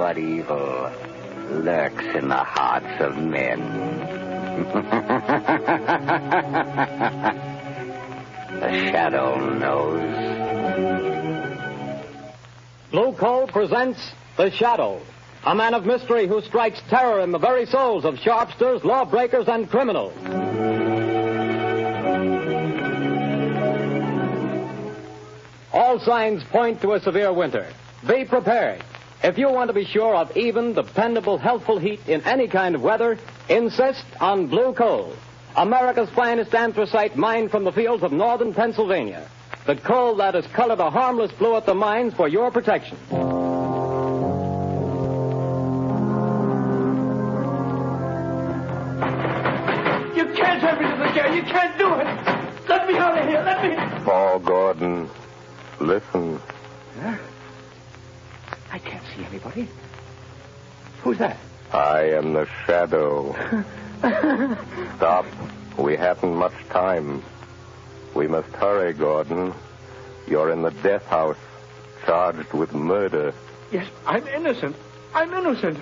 what evil lurks in the hearts of men. The Shadow knows. Blue Coal presents The Shadow, a man of mystery who strikes terror in the very souls of sharpsters, lawbreakers, and criminals. All signs point to a severe winter. Be prepared. If you want to be sure of even, dependable, healthful heat in any kind of weather, insist on Blue Coal, America's finest anthracite mined from the fields of northern Pennsylvania. The coal that is colored a harmless blue at the mines for your protection. You can't have me to the jail. You can't do it. Let me out of here. Let me... Paul Gordon, listen. Huh? I can't see anybody. Who's that? I am the Shadow. Stop. We haven't much time. We must hurry, Gordon. You're in the death house, charged with murder. Yes, I'm innocent. I'm innocent.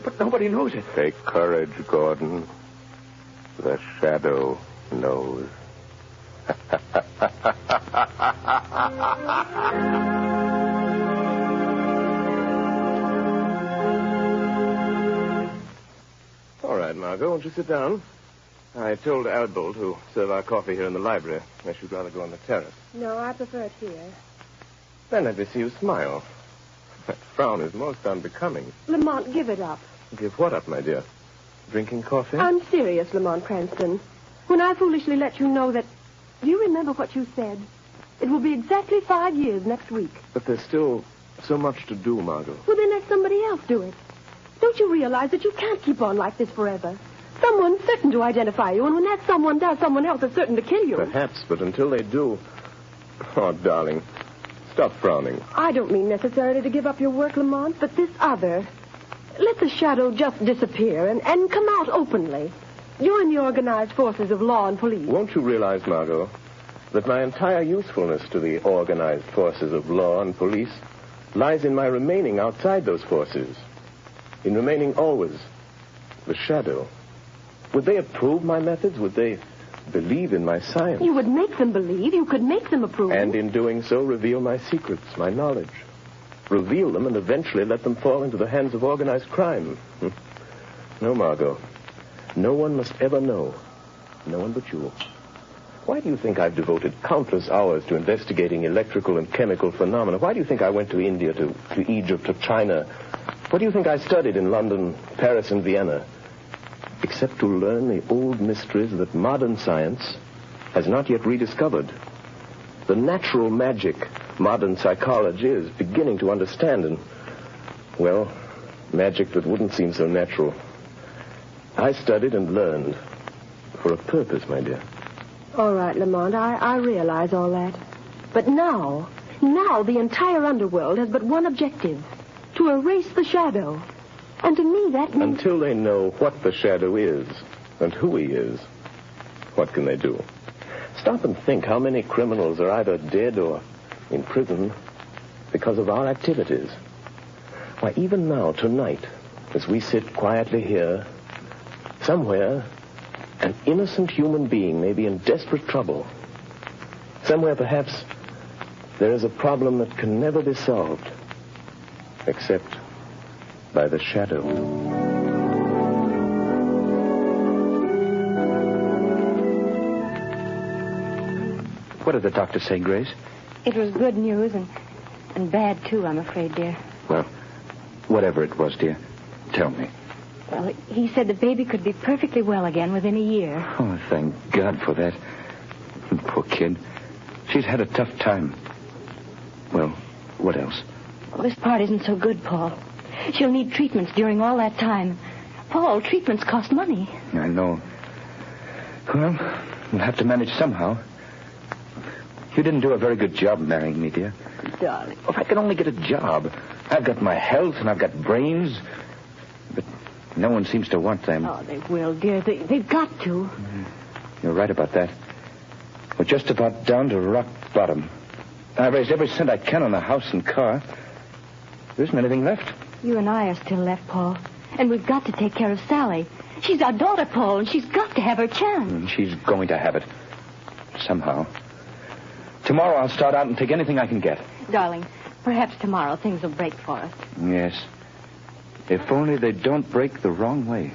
But nobody knows it. Take courage, Gordon. The Shadow knows. All right, Margo, won't you sit down? I told Albo to serve our coffee here in the library, unless you'd rather go on the terrace. No, I prefer it here. Then let me see you smile. That frown is most unbecoming. Lamont, give it up. Give what up, my dear? Drinking coffee? I'm serious, Lamont Cranston. When I foolishly let you know that... Do you remember what you said? It will be exactly 5 years next week. But there's still so much to do, Margo. Well, then let somebody else do it. Don't you realize that you can't keep on like this forever? Someone's certain to identify you, and when that someone does, someone else is certain to kill you. Perhaps, but until they do... Oh, darling, stop frowning. I don't mean necessarily to give up your work, Lamont, but this other. Let the Shadow just disappear and come out openly. Join the organized forces of law and police. Won't you realize, Margo, that my entire usefulness to the organized forces of law and police lies in my remaining outside those forces, in remaining always the Shadow? Would they approve my methods? Would they believe in my science? You would make them believe. You could make them approve. And in doing so, reveal my secrets, my knowledge. Reveal them and eventually let them fall into the hands of organized crime. No, Margo. No one must ever know. No one but you. Why do you think I've devoted countless hours to investigating electrical and chemical phenomena? Why do you think I went to India, to Egypt, to China? What do you think I studied in London, Paris, and Vienna? Except to learn the old mysteries that modern science has not yet rediscovered. The natural magic modern psychology is beginning to understand, and, well, magic that wouldn't seem so natural. I studied and learned for a purpose, my dear. All right, Lamont, I realize all that. But now the entire underworld has but one objective: to erase the Shadow. And to me, that means... Until they know what the Shadow is and who he is, what can they do? Stop and think how many criminals are either dead or in prison because of our activities. Why, even now, tonight, as we sit quietly here, somewhere, an innocent human being may be in desperate trouble. Somewhere, perhaps, there is a problem that can never be solved, except by the Shadow. What did the doctor say, Grace? It was good news and bad, too, I'm afraid, dear. Well, whatever it was, dear, tell me. Well, he said the baby could be perfectly well again within a year. Oh, thank God for that. Poor kid. She's had a tough time. Well, what else? Well, this part isn't so good, Paul. She'll need treatments during all that time. Paul, treatments cost money. I know. Well, we'll have to manage somehow. You didn't do a very good job marrying me, dear. Darling. If I could only get a job. I've got my health and I've got brains. But no one seems to want them. Oh, they will, dear. They've got to. You're right about that. We're just about down to rock bottom. I've raised every cent I can on the house and car. There isn't anything left. You and I are still left, Paul. And we've got to take care of Sally. She's our daughter, Paul, and she's got to have her chance. She's going to have it. Somehow. Tomorrow I'll start out and take anything I can get. Darling, perhaps tomorrow things will break for us. Yes. If only they don't break the wrong way.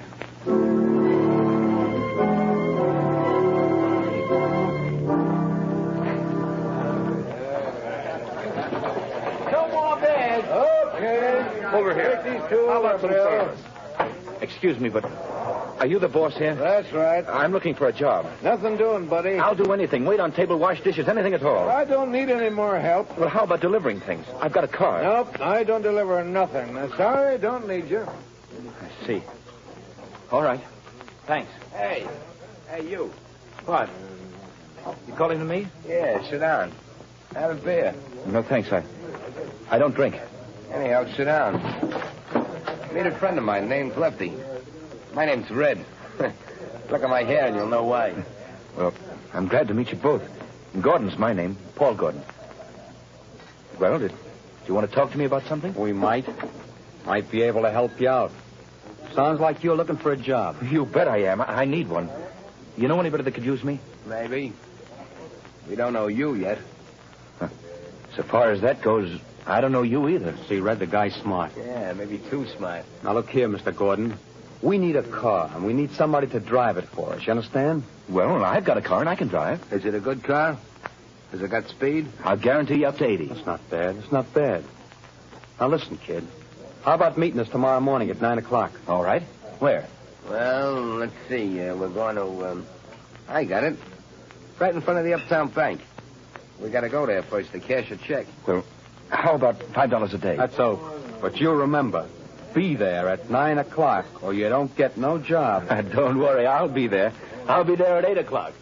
Over here. Take these two. How about some service? Excuse me, but are you the boss here? That's right. I'm looking for a job. Nothing doing, buddy. I'll do anything. Wait on table, wash dishes, anything at all. I don't need any more help. Well, how about delivering things? I've got a car. Nope, I don't deliver nothing. Sorry, don't need you. I see. All right. Thanks. Hey, you. What? You calling to me? Yeah, sit down. Have a beer. No, thanks. I don't drink. Anyhow, sit down. Meet a friend of mine named Lefty. My name's Red. Look at my hair and you'll know why. Well, I'm glad to meet you both. Gordon's my name, Paul Gordon. Well, do you want to talk to me about something? We might be able to help you out. Sounds like you're looking for a job. You bet I am. I need one. You know anybody that could use me? Maybe. We don't know you yet. So far as that goes, I don't know you either. See, Red, the guy's smart. Yeah, maybe too smart. Now, look here, Mr. Gordon. We need a car, and we need somebody to drive it for us. You understand? Well, I've got a car, and I can drive. Is it a good car? Has it got speed? I'll guarantee you up to 80. That's not bad. It's not bad. Now, listen, kid. How about meeting us tomorrow morning at 9 o'clock? All right. Where? Well, let's see. We're going to, I got it. Right in front of the Uptown Bank. We got to go there first to cash a check. Well, how about $5 a day? That's so. But you remember, be there at 9 o'clock or you don't get no job. Don't worry, I'll be there. I'll be there at 8 o'clock.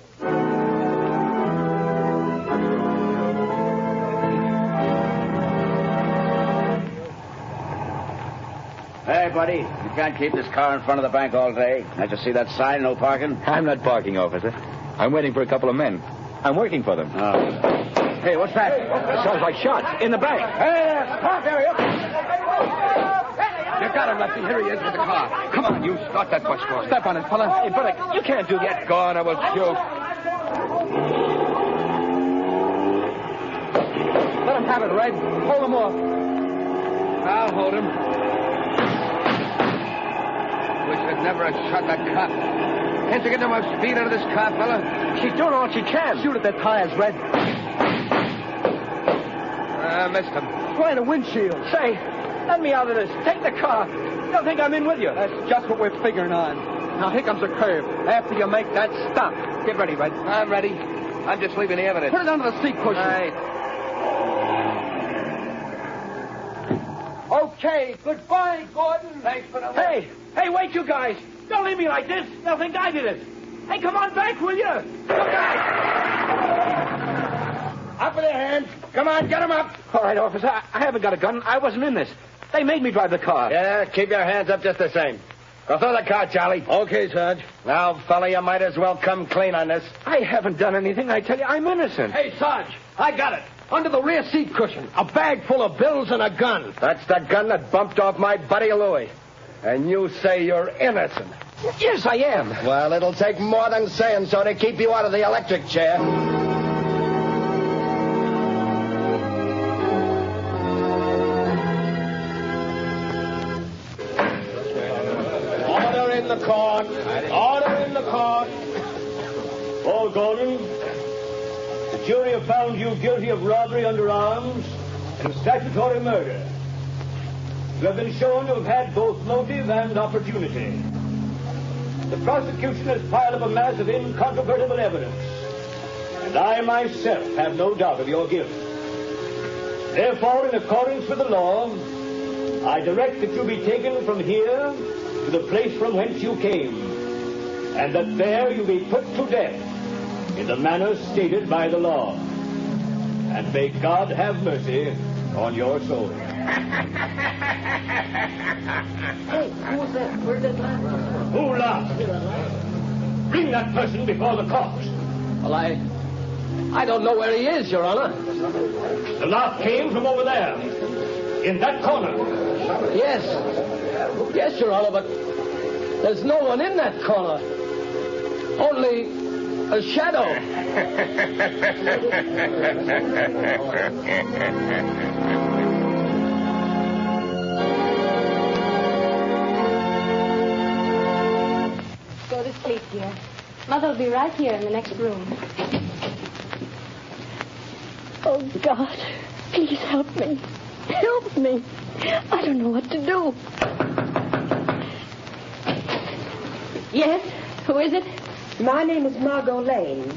Hey, buddy, you can't keep this car in front of the bank all day. I just see that sign, no parking. I'm not parking, officer. I'm waiting for a couple of men. I'm working for them. Oh. Hey, what's that? It sounds like shots in the bank. Hey, park area. You got him, Lefty. Here he is with the car. Come on, you start that bus for us. Step on it, fella. Hey, brother, you can't do that. Get going, I will shoot. Let him have it, Red. Hold him off. I'll hold him. Wish I'd never have shot that cop. Can't you get no more speed out of this car, fella? She's doing all she can. Shoot at their tires, Red. I missed him. Trying a windshield. Say, let me out of this. Take the car. Don't think I'm in with you. That's just what we're figuring on. Now, here comes a curve. After you make that stop. Get ready, Red. I'm ready. I'm just leaving the evidence. Put it under the seat cushion. Right. Okay, goodbye, Gordon. Thanks for the... Hey, wait, you guys. Don't leave me like this. They'll think I did it. Hey, come on back, will you? Look out! Up with their hands. Come on, get them up. All right, officer. I haven't got a gun. I wasn't in this. They made me drive the car. Yeah, keep your hands up just the same. Go throw the car, Charlie. Okay, Sarge. Now, fella, you might as well come clean on this. I haven't done anything. I tell you, I'm innocent. Hey, Sarge, I got it. Under the rear seat cushion. A bag full of bills and a gun. That's the gun that bumped off my buddy Louie. And you say you're innocent. Yes, I am. Well, it'll take more than saying so to keep you out of the electric chair. Order in the court. Order in the court. Paul Gordon, the jury have found you guilty of robbery under arms and statutory murder. You have been shown to have had both motive and opportunity. The prosecution has piled up a mass of incontrovertible evidence, and I myself have no doubt of your guilt. Therefore, in accordance with the law, I direct that you be taken from here to the place from whence you came, and that there you be put to death in the manner stated by the law. And may God have mercy on your soul. Hey, who was that? Where did that laugh? Who laughed? Bring that person before the court. Well, I don't know where he is, Your Honor. The laugh came from over there, in that corner. Yes. Yes, Your Honor, but there's no one in that corner. Only a shadow. Go to sleep, dear. Mother will be right here in the next room. Oh, God. Please help me. Help me. I don't know what to do. Yes? Who is it? My name is Margo Lane.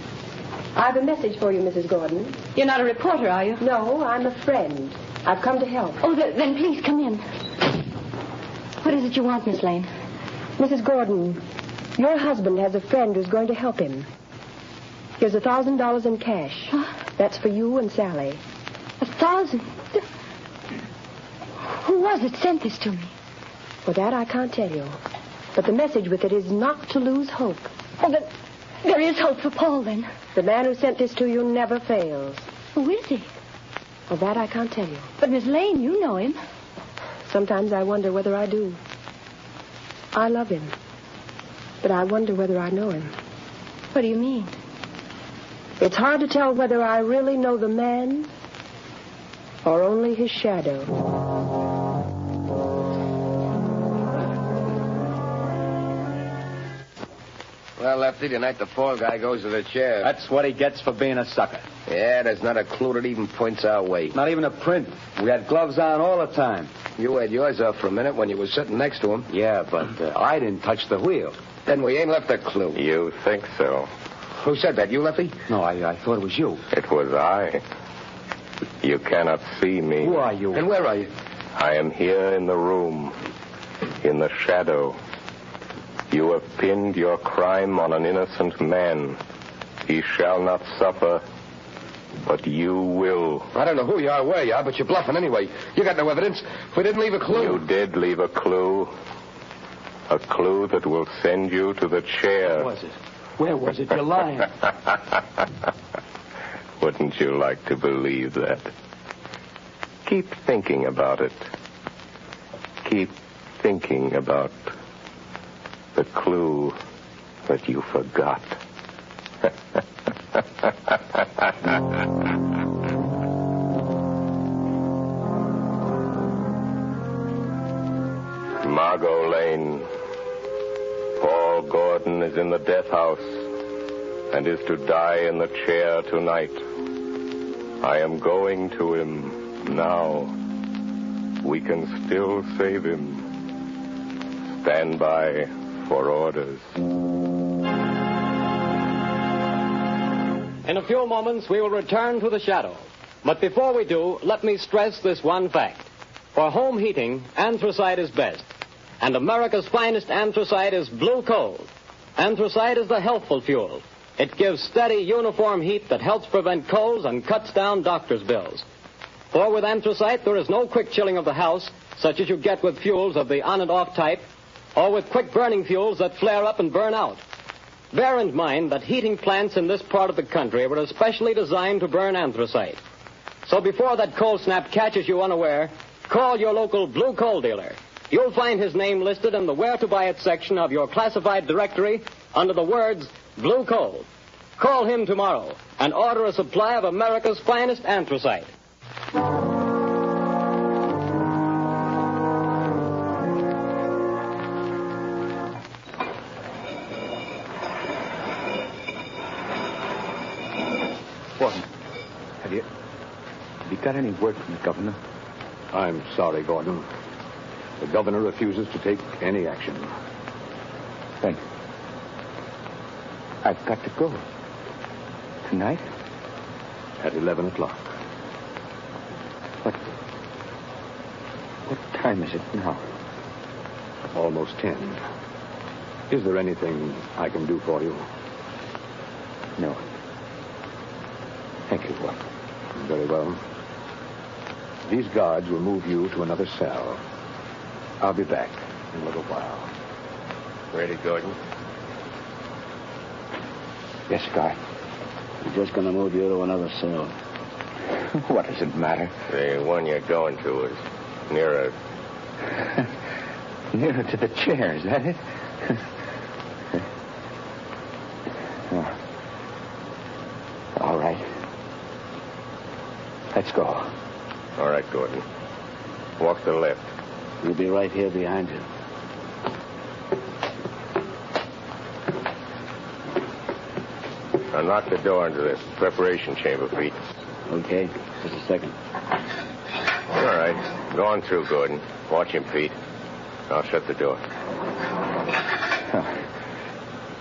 I have a message for you, Mrs. Gordon. You're not a reporter, are you? No, I'm a friend. I've come to help. Oh, then please come in. What is it you want, Miss Lane? Mrs. Gordon, your husband has a friend who's going to help him. Here's $1,000 in cash. Huh? That's for you and Sally. 1,000? Who was it sent this to me? For that, I can't tell you. But the message with it is not to lose hope. Oh, but there is hope for Paul, then. The man who sent this to you never fails. Who is he? Of that, I can't tell you. But, Miss Lane, you know him. Sometimes I wonder whether I do. I love him. But I wonder whether I know him. What do you mean? It's hard to tell whether I really know the man or only his shadow. Well, Lefty, tonight the fall guy goes to the chair. That's what he gets for being a sucker. Yeah, there's not a clue that even points our way. Not even a print. We had gloves on all the time. You had yours off for a minute when you were sitting next to him. Yeah, but I didn't touch the wheel. Then we ain't left a clue. You think so? Who said that? You, Lefty? No, I thought it was you. It was I. You cannot see me. Who are you? And where are you? I am here in the room, in the shadow. You have pinned your crime on an innocent man. He shall not suffer, but you will. I don't know who you are, where you are, but you're bluffing anyway. You got no evidence. We didn't leave a clue. You did leave a clue. A clue that will send you to the chair. Where was it? Where was it? You're lying. Wouldn't you like to believe that? Keep thinking about it. Keep thinking about the clue that you forgot. Margo Lane. Paul Gordon is in the death house and is to die in the chair tonight. I am going to him now. We can still save him. Stand by for orders. In a few moments, we will return to the shadow. But before we do, let me stress this one fact. For home heating, anthracite is best. And America's finest anthracite is blue coal. Anthracite is the healthful fuel. It gives steady, uniform heat that helps prevent colds and cuts down doctor's bills. For with anthracite, there is no quick chilling of the house, such as you get with fuels of the on and off type, or with quick-burning fuels that flare up and burn out. Bear in mind that heating plants in this part of the country were especially designed to burn anthracite. So before that cold snap catches you unaware, call your local blue coal dealer. You'll find his name listed in the Where to Buy It section of your classified directory under the words Blue Coal. Call him tomorrow and order a supply of America's finest anthracite. Gordon, have you got any word from the governor? I'm sorry, Gordon. The governor refuses to take any action. Then I've got to go. Tonight? At 11 o'clock. What time is it now? Almost 10. Is there anything I can do for you? No. Thank you, Gordon. Very well. These guards will move you to another cell. I'll be back in a little while. Ready, Gordon? Yes, Guy. We're just going to move you to another cell. What does it matter? The one you're going to is nearer Nearer to the chair, is that it? Oh. All right. Let's go. All right, Gordon. Walk to the left. We'll be right here behind you. Now knock the door into the preparation chamber, Pete. Okay, just a second. All right. Go on through, Gordon. Watch him, Pete. I'll shut the door.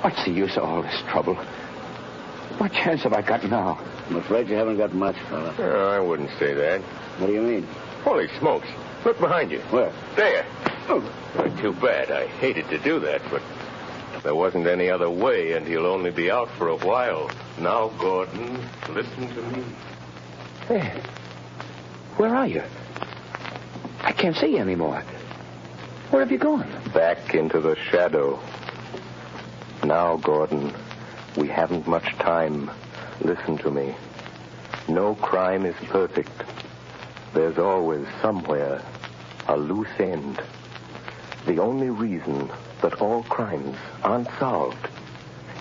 What's the use of all this trouble? What chance have I got now? I'm afraid you haven't got much, fella. I wouldn't say that. What do you mean? Holy smokes. Look behind you. Where? There. Oh. Too bad. I hated to do that, but there wasn't any other way, and he'll only be out for a while. Now, Gordon, listen to me. Hey, where are you? I can't see you anymore. Where have you gone? Back into the shadow. Now, Gordon, we haven't much time. Listen to me. No crime is perfect. There's always somewhere a loose end. The only reason that all crimes aren't solved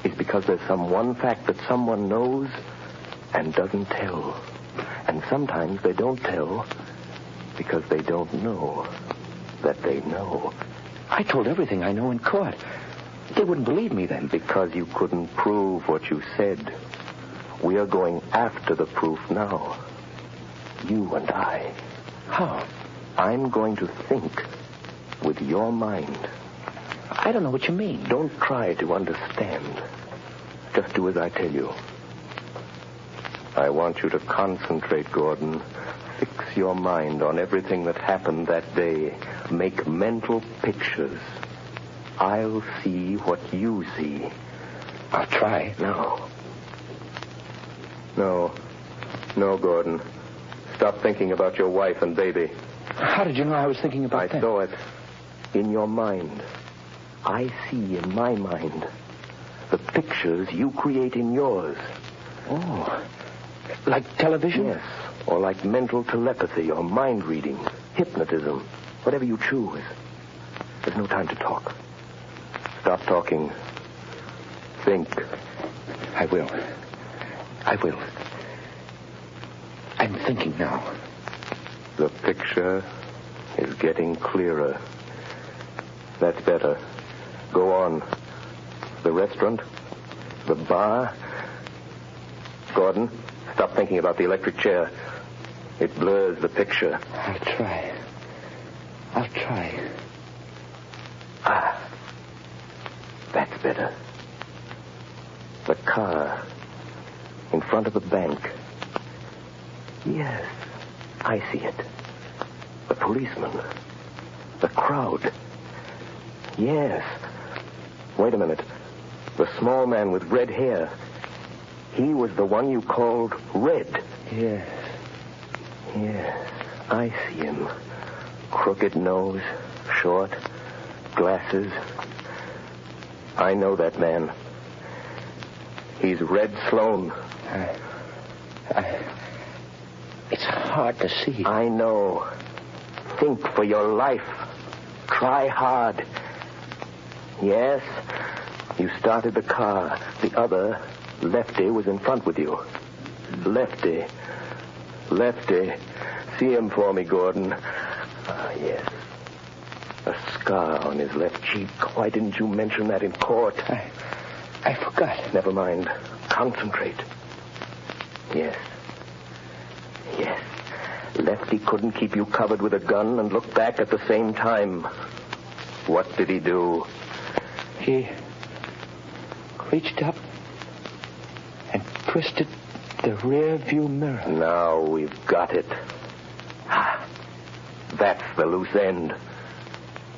is because there's some one fact that someone knows and doesn't tell. And sometimes they don't tell because they don't know that they know. I told everything I know in court. They wouldn't believe me then. Because you couldn't prove what you said. We are going after the proof now. You and I. How? I'm going to think with your mind. I don't know what you mean. Don't try to understand. Just do as I tell you. I want you to concentrate, Gordon. Fix your mind on everything that happened that day. Make mental pictures. I'll see what you see. I'll try. No, Gordon. Stop thinking about your wife and baby. How did you know I was thinking about that? I saw it in your mind. I see in my mind the pictures you create in yours. Oh, like television? Yes, or like mental telepathy or mind reading, hypnotism, whatever you choose. There's no time to talk. Stop talking. Think. I will. I'm thinking now. The picture is getting clearer. That's better. Go on. The restaurant? The bar? Gordon, stop thinking about the electric chair. It blurs the picture. I'll try. That's better. The car in front of the bank. Yes, I see it. The policeman. The crowd. Yes. Wait a minute. The small man with red hair. He was the one you called Red. Yes. Yes, I see him. Crooked nose, short, glasses. I know that man. He's Red Sloan. It's hard to see. I know. Think for your life. Try hard. Yes, you started the car. The other, Lefty, was in front with you. Lefty. See him for me, Gordon. Yes. A scar on his left cheek. Why didn't you mention that in court? I forgot. Never mind. Concentrate. Yes. Lefty couldn't keep you covered with a gun and look back at the same time. What did he do? He reached up and twisted the rear view mirror. Now we've got it. That's the loose end.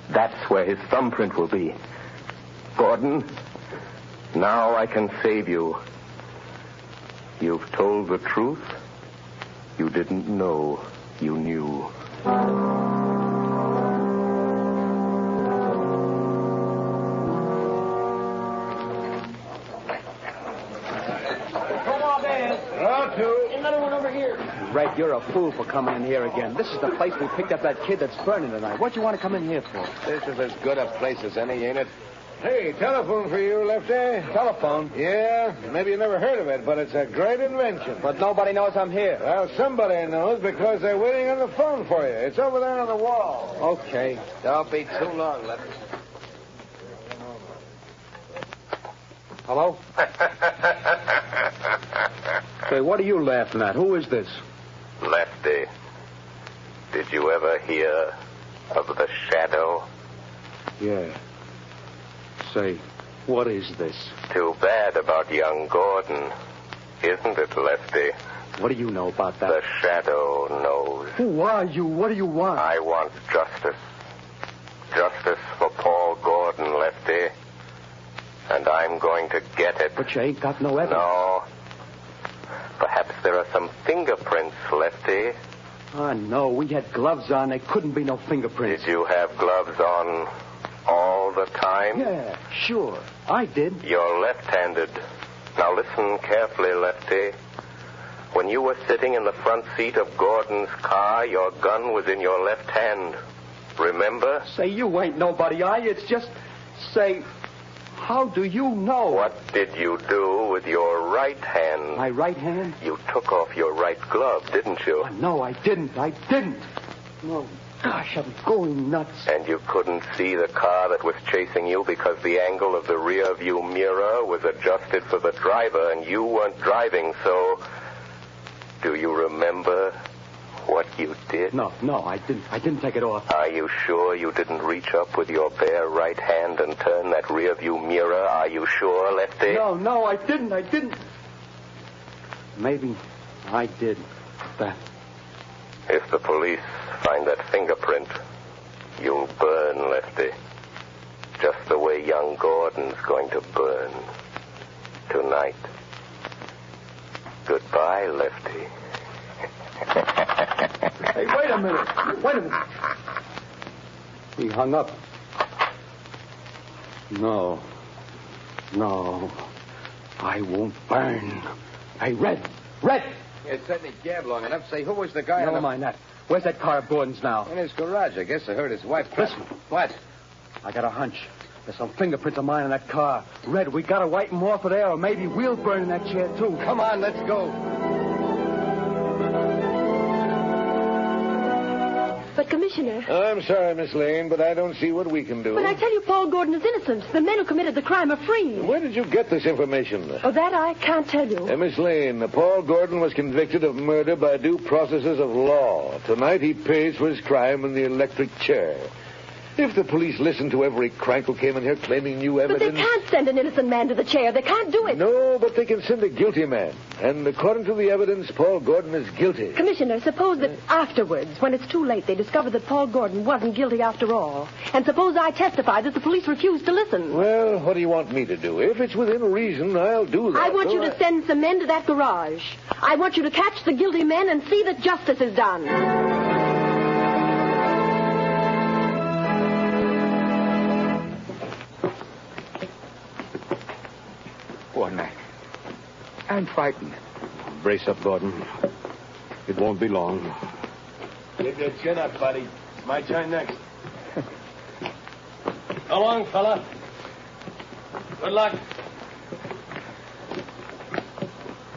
That's where his thumbprint will be. Gordon, now I can save you. You've told the truth. You didn't know you knew. Another one over here. Right You're a fool for coming in here again. This is the place we picked up that kid that's burning tonight. What do you want to come in here for? This is as good a place as any, ain't it? Hey, telephone for you, Lefty. Telephone? Yeah, maybe you never heard of it, but it's a great invention. But nobody knows I'm here. Well, somebody knows because they're waiting on the phone for you. It's over there on the wall. Okay. Don't be too long, Lefty. Hello? Hey, what are you laughing at? Who is this? Lefty, did you ever hear of the Shadow? Yeah. Say, what is this? Too bad about young Gordon, isn't it, Lefty? What do you know about that? The Shadow knows. Who are you? What do you want? I want justice. Justice for Paul Gordon, Lefty. And I'm going to get it. But you ain't got no evidence. No. Perhaps there are some fingerprints, Lefty. Oh, no. We had gloves on. There couldn't be no fingerprints. Did you have gloves on all the time? Yeah, sure. I did. You're left-handed. Now listen carefully, Lefty. When you were sitting in the front seat of Gordon's car, your gun was in your left hand. Remember? Say, you ain't nobody, are you? It's just... Say, how do you know? What did you do with your right hand? My right hand? You took off your right glove, didn't you? Oh, no, I didn't. I didn't. No, gosh, I'm going nuts. And you couldn't see the car that was chasing you because the angle of the rear view mirror was adjusted for the driver and you weren't driving, so... Do you remember what you did? No, I didn't. I didn't take it off. Are you sure you didn't reach up with your bare right hand and turn that rear view mirror? Are you sure, Lefty? No, I didn't. I didn't. Maybe I did that. If the police find that fingerprint, you'll burn, Lefty. Just the way young Gordon's going to burn tonight. Goodbye, Lefty. Hey, wait a minute. He hung up. No, I won't burn. Hey, Red. You certainly gabbed long enough. Say, who was the guy Never mind that. Where's that car of Gordon's now? In his garage, I guess. I heard his wife. Listen. What? I got a hunch. There's some fingerprints of mine in that car. Red, we gotta wipe them off of there, or maybe we'll burn in that chair, too. Come on, let's go. But, Commissioner... I'm sorry, Miss Lane, but I don't see what we can do. But I tell you, Paul Gordon is innocent. The men who committed the crime are free. Where did you get this information? Oh, that I can't tell you. Miss Lane, Paul Gordon was convicted of murder by due processes of law. Tonight he pays for his crime in the electric chair. If the police listened to every crank who came in here claiming new evidence... But they can't send an innocent man to the chair. They can't do it. No, but they can send a guilty man. And according to the evidence, Paul Gordon is guilty. Commissioner, suppose that afterwards, when it's too late, they discover that Paul Gordon wasn't guilty after all. And suppose I testify that the police refused to listen. Well, what do you want me to do? If it's within reason, I'll do that. I want you to send some men to that garage. I want you to catch the guilty men and see that justice is done. Gordon, I'm frightened. Brace up, Gordon. It won't be long. Keep your chin up, buddy. It's my turn next. So long, fella. Good luck.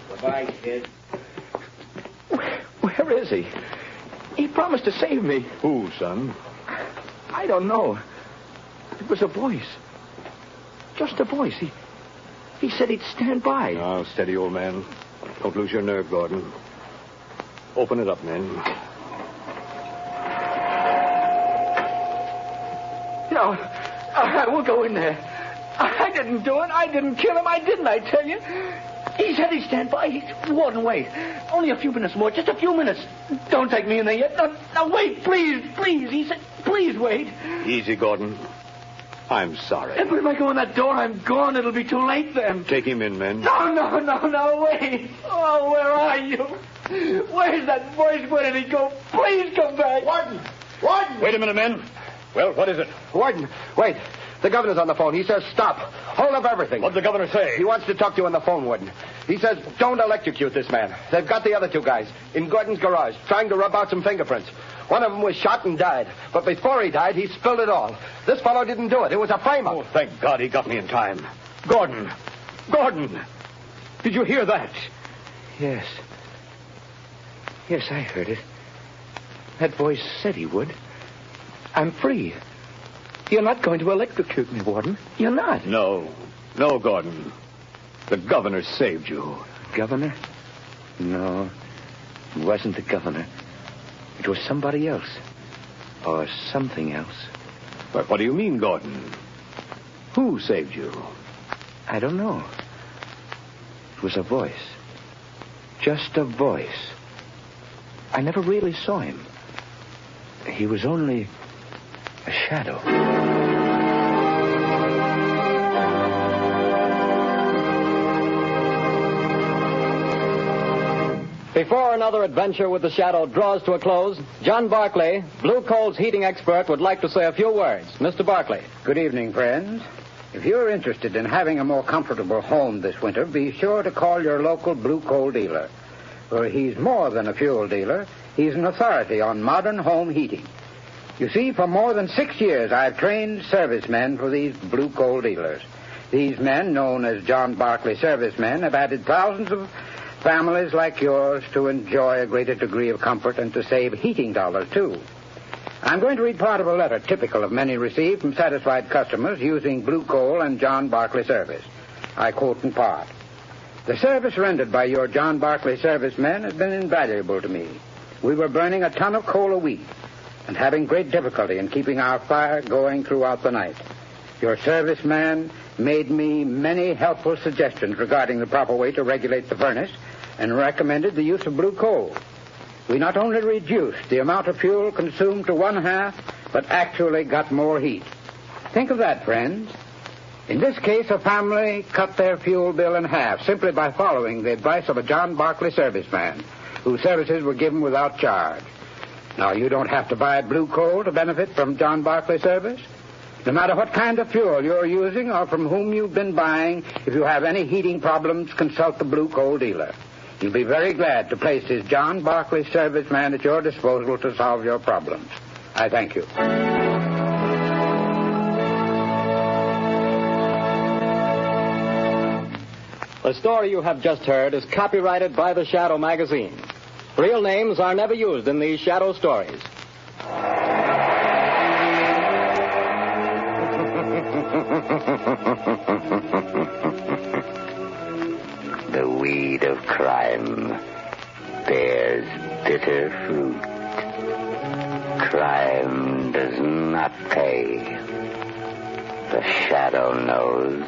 Goodbye, kid. Where is he? He promised to save me. Who, son? I don't know. It was a voice. Just a voice. He said he'd stand by. Now, steady, old man. Don't lose your nerve, Gordon. Open it up, men. No, I won't go in there. I didn't do it. I didn't kill him. I didn't, I tell you. He said he'd stand by. Warden, wait. Only a few minutes more. Just a few minutes. Don't take me in there yet. No, wait, please. He said, please wait. Easy, Gordon. I'm sorry. But if I go in that door, I'm gone. It'll be too late then. Take him in, men. No, wait. Oh, where are you? Where's that voice? Where did he go? Please come back. Warden! Wait a minute, men. Well, what is it? Warden, wait. The governor's on the phone. He says stop. Hold up everything. What'd the governor say? He wants to talk to you on the phone, Warden. He says, don't electrocute this man. They've got the other two guys in Gordon's garage trying to rub out some fingerprints. One of them was shot and died. But before he died, he spilled it all. This fellow didn't do it. It was a frame-up. Oh, thank God he got me in time. Gordon! Gordon! Did you hear that? Yes. Yes, I heard it. That voice said he would. I'm free. You're not going to electrocute me, Warden. You're not. No, Gordon. The governor saved you. Governor? No, it wasn't the governor. It was somebody else. Or something else. But what do you mean, Gordon? Who saved you? I don't know. It was a voice. Just a voice. I never really saw him. He was only a shadow. Before another adventure with the Shadow draws to a close, John Barclay, Blue Coal's heating expert, would like to say a few words. Mr. Barclay. Good evening, friends. If you're interested in having a more comfortable home this winter, be sure to call your local Blue Coal dealer. For he's more than a fuel dealer. He's an authority on modern home heating. You see, for more than 6 years, I've trained servicemen for these Blue Coal dealers. These men, known as John Barclay servicemen, have added thousands of families like yours to enjoy a greater degree of comfort and to save heating dollars, too. I'm going to read part of a letter typical of many received from satisfied customers using Blue Coal and John Barclay service. I quote in part. The service rendered by your John Barclay servicemen has been invaluable to me. We were burning a ton of coal a week and having great difficulty in keeping our fire going throughout the night. Your serviceman made me many helpful suggestions regarding the proper way to regulate the furnace and recommended the use of Blue Coal. We not only reduced the amount of fuel consumed to 1/2, but actually got more heat. Think of that, friends. In this case, a family cut their fuel bill in half simply by following the advice of a John Barclay serviceman, whose services were given without charge. Now, you don't have to buy Blue Coal to benefit from John Barclay service. No matter what kind of fuel you're using or from whom you've been buying, if you have any heating problems, consult the Blue Coal dealer. He'll be very glad to place his John Barclay serviceman at your disposal to solve your problems. I thank you. The story you have just heard is copyrighted by the Shadow magazine. Real names are never used in these Shadow stories. The weed of crime bears bitter fruit. Crime does not pay. The Shadow knows.